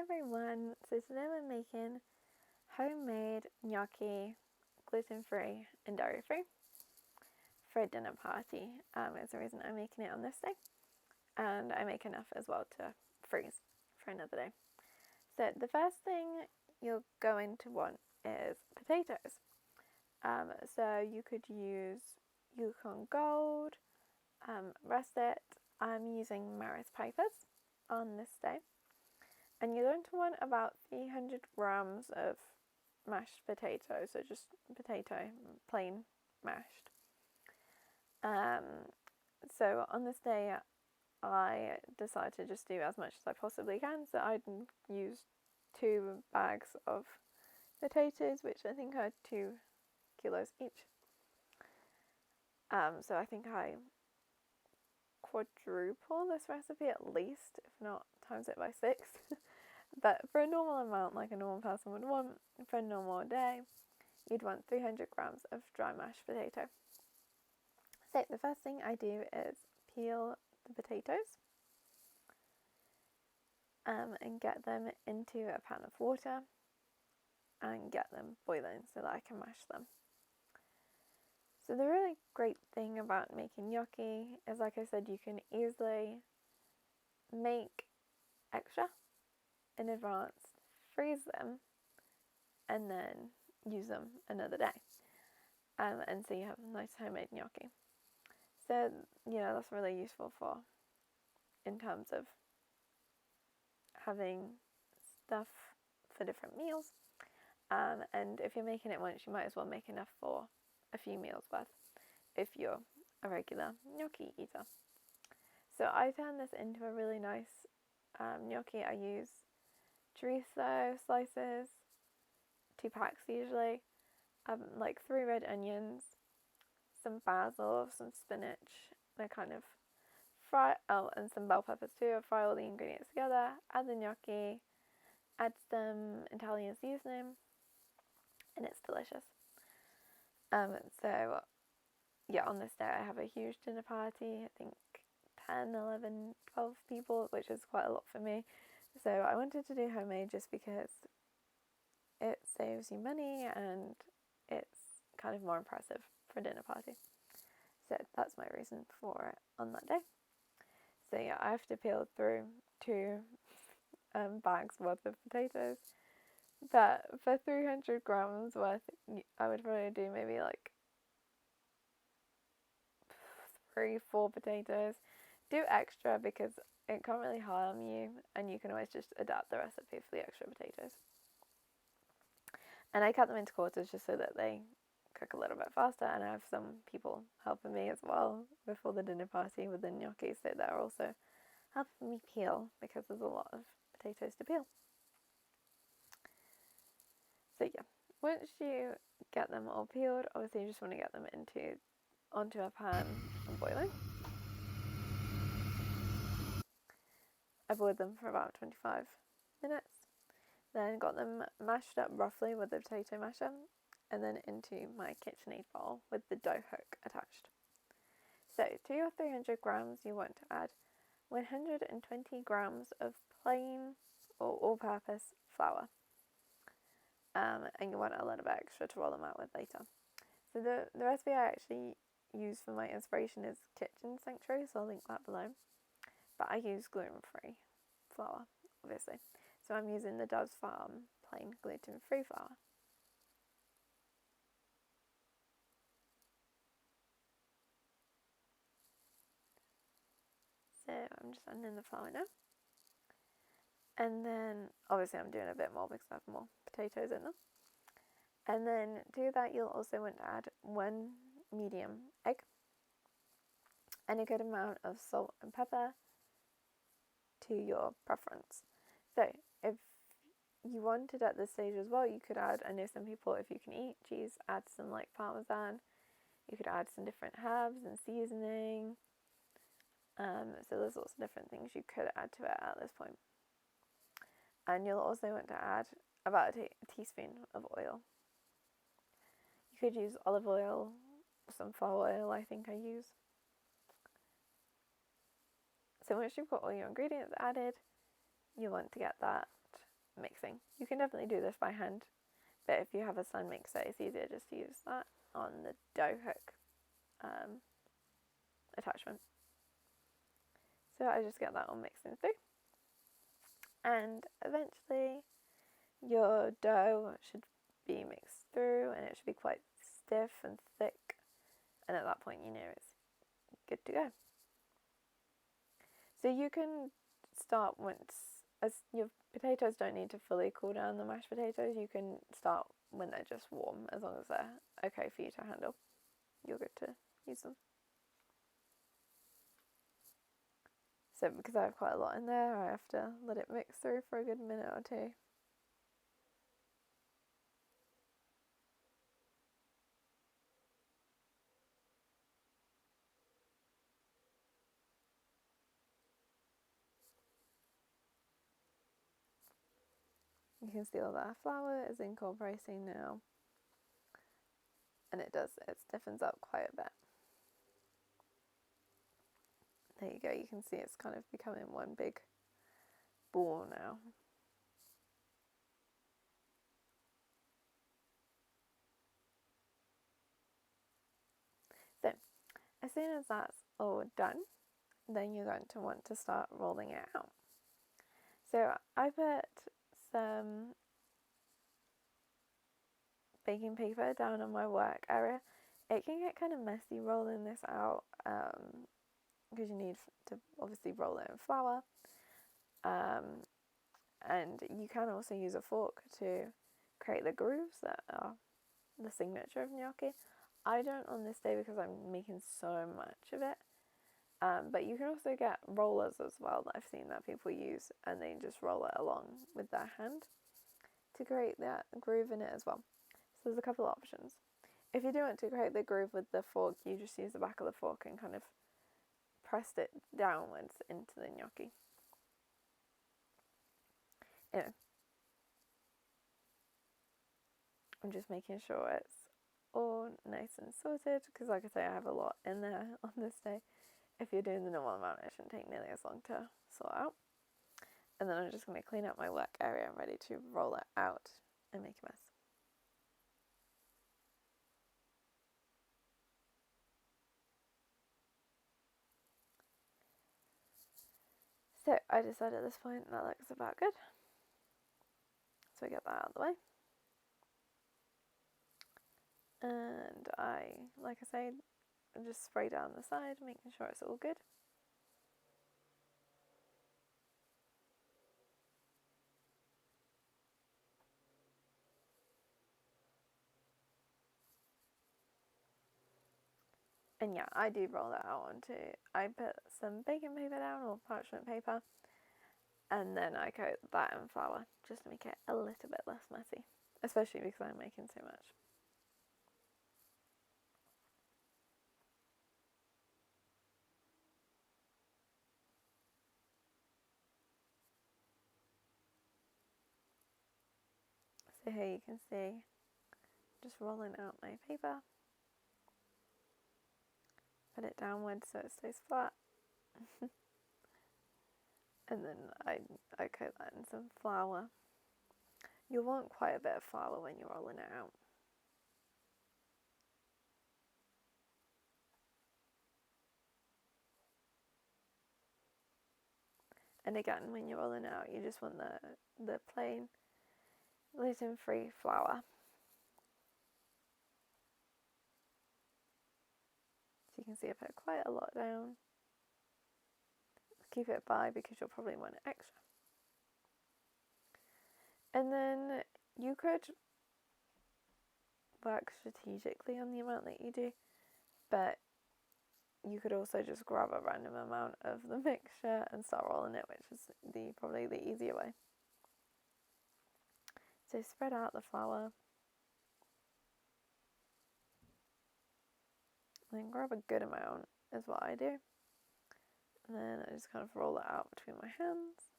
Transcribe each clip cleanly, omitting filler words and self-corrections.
everyone, so today we're making homemade gnocchi, gluten-free and dairy-free for a dinner party. It's the reason I'm making it on this day, and I make enough as well to freeze for another day. So the first thing you're going to want is potatoes. So you could use Yukon Gold, russet. I'm using Maris Pipers on this day. And you're going to want about 300 grams of mashed potatoes, so just potato, plain mashed. So on this day, I decided to just do as much as I possibly can. So I used 2 bags of potatoes, which I think are 2 kilos each. So I think I quadruple this recipe at least, if not times it by 6. But for a normal amount, like a normal person would want, for a normal day, you'd want 300 grams of dry mashed potato. So the first thing I do is peel the potatoes and get them into a pan of water and get them boiling so that I can mash them. So the really great thing about making gnocchi is, like I said, you can easily make extra in advance, freeze them, and then use them another day. And so you have nice homemade gnocchi. So, that's really useful in terms of having stuff for different meals. And if you're making it once, you might as well make enough for a few meals worth if you're a regular gnocchi eater. So I turn this into a really nice gnocchi. I use chorizo slices, 2 packs usually, like 3 red onions, some basil, some spinach. They're kind of and some bell peppers too. I fry all the ingredients together, add the gnocchi, add some Italian seasoning, and it's delicious. So yeah, on this day I have a huge dinner party. I think 10, 11, 12 people, which is quite a lot for me. So I wanted to do homemade just because it saves you money and it's kind of more impressive for a dinner party. So that's my reason for it on that day. So yeah, I have to peel through 2 bags worth of potatoes. But for 300 grams worth, I would probably do maybe like 3, 4 potatoes. Do extra because it can't really harm you, and you can always just adapt the recipe for the extra potatoes. And I cut them into quarters just so that they cook a little bit faster, and I have some people helping me as well before the dinner party with the gnocchi, so they're also helping me peel because there's a lot of potatoes to peel. So yeah, once you get them all peeled, obviously you just want to get them onto a pan and boiling. I boiled them for about 25 minutes, then got them mashed up roughly with the potato masher, and then into my KitchenAid bowl with the dough hook attached. So to your 300 grams, you want to add 120 grams of plain or all-purpose flour. And you want a little bit extra to roll them out with later. So the recipe I actually use for my inspiration is Kitchen Sanctuary, so I'll link that below. But I use gluten-free flour, obviously. So I'm using the Dove's Farm plain gluten-free flour. So I'm just adding in the flour now. And then, obviously I'm doing a bit more because I have more potatoes in them. And then to that you'll also want to add 1 medium egg and a good amount of salt and pepper to your preference. So if you wanted at this stage as well, you could add, I know some people, if you can eat cheese, add some like parmesan. You could add some different herbs and seasoning. So there's lots of different things you could add to it at this point. And you'll also want to add about a teaspoon of oil. You could use olive oil, sunflower oil I think I use. So once you've got all your ingredients added, you want to get that mixing. You can definitely do this by hand, but if you have a stand mixer, it's easier just to use that on the dough hook attachment. So I just get that all mixing through, and eventually your dough should be mixed through, and it should be quite stiff and thick, and at that point you know it's good to go. So you can start once, as your potatoes don't need to fully cool down, the mashed potatoes, you can start when they're just warm, as long as they're okay for you to handle. You're good to use them. So because I have quite a lot in there, I have to let it mix through for a good minute or two. You can see all that flour is incorporating now, and it stiffens up quite a bit. There you go, you can see it's kind of becoming one big ball now. So, as soon as that's all done, then you're going to want to start rolling it out. So I put some baking paper down on my work area. It can get kind of messy rolling this out because you need to obviously roll it in flour. And you can also use a fork to create the grooves that are the signature of gnocchi. I don't on this day because I'm making so much of it. But you can also get rollers as well that I've seen that people use, and they just roll it along with their hand to create that groove in it as well. So there's a couple of options. If you do want to create the groove with the fork, you just use the back of the fork and kind of press it downwards into the gnocchi. Anyway, I'm just making sure it's all nice and sorted because, like I say, I have a lot in there on this day. If you're doing the normal amount, it shouldn't take nearly as long to sort out. And then I'm just going to clean up my work area and ready to roll it out and make a mess. So I decided at this point that looks about good. So I get that out of the way. And like I say, just spray down the side, making sure it's all good. And yeah, I do roll that out I put some baking paper down or parchment paper, and then I coat that in flour just to make it a little bit less messy, especially because I'm making so much. So here you can see just rolling out my paper, put it downwards so it stays flat. And then I coat that in some flour. You'll want quite a bit of flour when you're rolling it out. And again, when you're rolling it out, you just want the plain gluten-free flour. So you can see I put quite a lot down. Keep it by because you'll probably want extra. And then you could work strategically on the amount that you do, but you could also just grab a random amount of the mixture and start rolling it, which is probably the easier way. So spread out the flour, and then grab a good amount is what I do. And then I just kind of roll it out between my hands,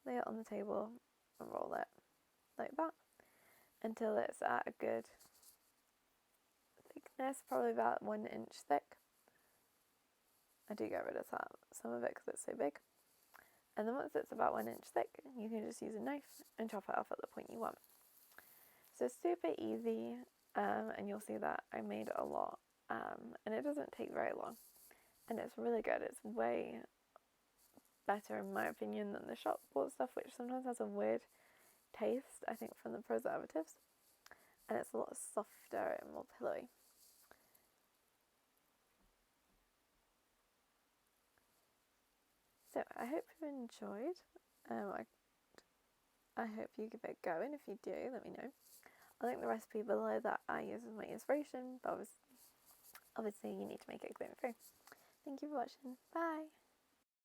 lay it on the table and roll it like that until it's at a good thickness, probably about 1 inch thick. I do get rid of some of it because it's so big. And then once it's about 1 inch thick, you can just use a knife and chop it off at the point you want. So super easy, and you'll see that I made a lot, and it doesn't take very long, and it's really good. It's way better in my opinion than the shop bought stuff, which sometimes has a weird taste, I think, from the preservatives, and it's a lot softer and more pillowy. So I hope you enjoyed. I hope you give it a go, and if you do, let me know. I'll link the recipe below that I use as my inspiration, but obviously you need to make it gluten-free. Thank you for watching. Bye!